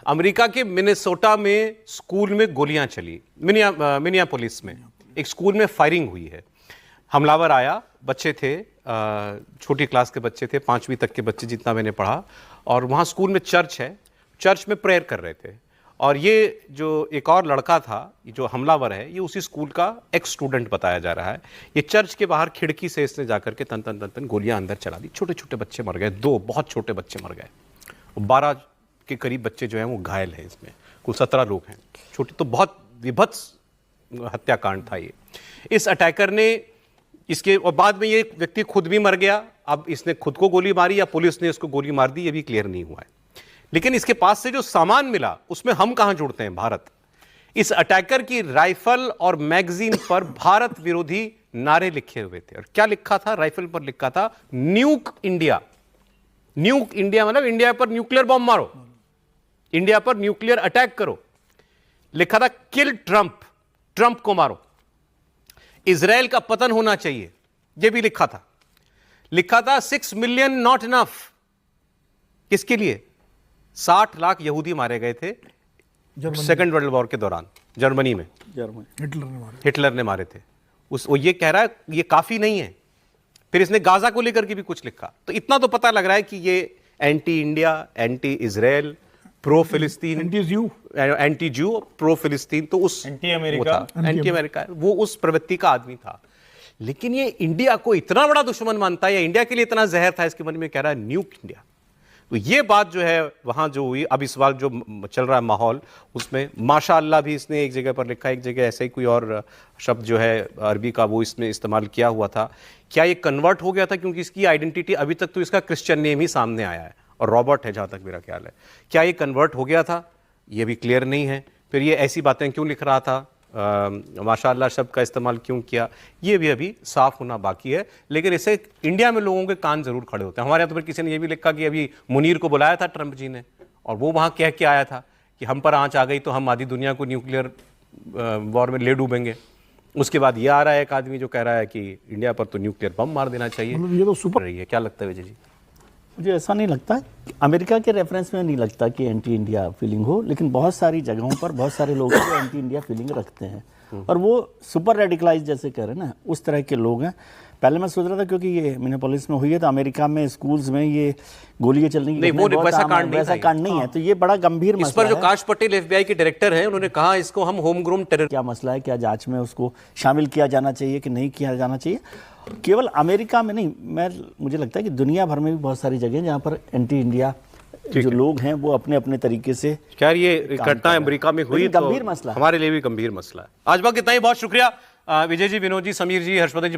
America के Minnesota में school में गोलियां चली, मिनियापोलिस में एक स्कूल में फायरिंग हुई है। हमलावर आया, बच्चे थे, छोटी क्लास के बच्चे थे, 5वीं तक के बच्चे जितना मैंने पढ़ा, और वहाँ स्कूल में चर्च है, चर्च में प्रेयर कर रहे थे। और ये जो एक और लड़का था, जो हमलावर है, ये उसी स्कूल का एक्स स्टूडेंट बताया जा रहा है। ये चर्च के बाहर खिड़की से इसने जाकर के तन तन तन तन गोलियां अंदर चला दी। छोटे छोटे बच्चे मर गए, 2 बहुत छोटे बच्चे मर गए, 12 के करीब बच्चे जो हैं वो घायल हैं। इसमें कुल 17 लोग हैं छोटे। तो बहुत विभत्स हत्याकांड था ये। इस अटैकर ने इसके, और बाद में ये व्यक्ति खुद भी मर गया। अब इसने खुद को गोली मारी या पुलिस ने इसको गोली मार दी, ये भी क्लियर नहीं हुआ है। लेकिन इसके पास से जो सामान मिला उसमें हम कहां जुड़ते हैं? भारत। इस अटैकर की राइफल और मैगजीन पर भारत विरोधी नारे लिखे हुए थे। और क्या लिखा था? राइफल पर लिखा था न्यूक इंडिया। न्यूक इंडिया मतलब इंडिया पर न्यूक्लियर बॉम्ब मारो, इंडिया पर न्यूक्लियर अटैक करो। लिखा था किल ट्रंप, ट्रंप को मारो, इजराइल का पतन होना चाहिए, यह भी लिखा था। लिखा था 6 मिलियन नॉट इनफ। किसके लिए? 60 लाख यहूदी मारे गए थे सेकेंड वर्ल्ड वॉर के दौरान जर्मनी में। हिटलर ने मारे थे। वो ये कह रहा है ये काफी नहीं है। फिर इसने गाजा को लेकर के भी कुछ लिखा। तो इतना तो पता लग रहा है कि ये anti India, anti Israel, pro फिलिस्तीन, एंटी जू, प्रो फिलिस्तीन, तो उस एंटी अमेरिका, वो उस प्रवृत्ति का आदमी था। लेकिन ये इंडिया को इतना बड़ा दुश्मन मानता है, या इंडिया के लिए इतना जहर था इसके मन में, कह रहा है न्यूक इंडिया। तो ये बात जो है वहां जो हुई, अब इस वक्त जो चल रहा है माहौल, उसमें माशाअल्लाह भी इसने एक जगह पर लिखा, एक जगह ऐसे ही कोई और शब्द जो है अरबी का वो इसमें इस्तेमाल किया हुआ था। क्या ये कन्वर्ट हो गया था? क्योंकि इसकी आइडेंटिटी अभी तक तो इसका क्रिश्चियन नेम ही सामने आया है, और रॉबर्ट है जहां तक मेरा ख्याल है। क्या ये कन्वर्ट हो गया था? ये भी क्लियर नहीं है। फिर ये ऐसी बातें क्यों लिख रहा था, माशाअल्लाह शब्द का इस्तेमाल क्यों किया, ये भी अभी साफ होना बाकी है। लेकिन इससे इंडिया में लोगों के कान जरूर खड़े होते हैं। हमारे यहाँ तो फिर किसी ने ये भी लिखा कि अभी मुनीर को बुलाया था ट्रंप जी ने, और वो वहाँ कह के आया था कि हम पर आंच आ गई तो हम आधी दुनिया को न्यूक्लियर वॉर में ले डूबेंगे। उसके बाद ये आ रहा है एक आदमी जो कह रहा है कि इंडिया पर तो न्यूक्लियर बम मार देना चाहिए। ये तो सुपर रही है। क्या लगता है विजय जी? मुझे ऐसा नहीं लगता, अमेरिका के रेफरेंस में नहीं लगता कि एंटी इंडिया फीलिंग हो, लेकिन बहुत सारी जगहों पर बहुत सारे लोग एंटी इंडिया फीलिंग रखते हैं, और वो सुपर रेडिकलाइज जैसे कह रहे हैं ना, उस तरह के लोग हैं। पहले मैं सोच रहा था क्योंकि ये मिनियापोलिस में हुई है तो अमेरिका में स्कूल्स में ये गोलियां चलने की, नहीं वो वैसा कांड नहीं है। तो ये बड़ा गंभीर मसला है। इस पर जो काश पटेल एफबीआई के डायरेक्टर हैं, उन्होंने कहा इसको हम होम ग्रोन टेरर। क्या मसला है, क्या जांच में उसको शामिल किया जाना चाहिए कि नहीं किया जाना चाहिए? केवल अमेरिका में नहीं, मुझे लगता है कि दुनिया भर में भी बहुत सारी जगह जहाँ पर एंटी इंडिया जो लोग हैं वो अपने अपने तरीके से। क्या ये घटना अमेरिका में हुई? गंभीर मसला, हमारे लिए भी गंभीर मसला है। आज बात इतना ही। बहुत शुक्रिया विजय जी, विनोद जी, समीर जी, हर्षवर्धन जी।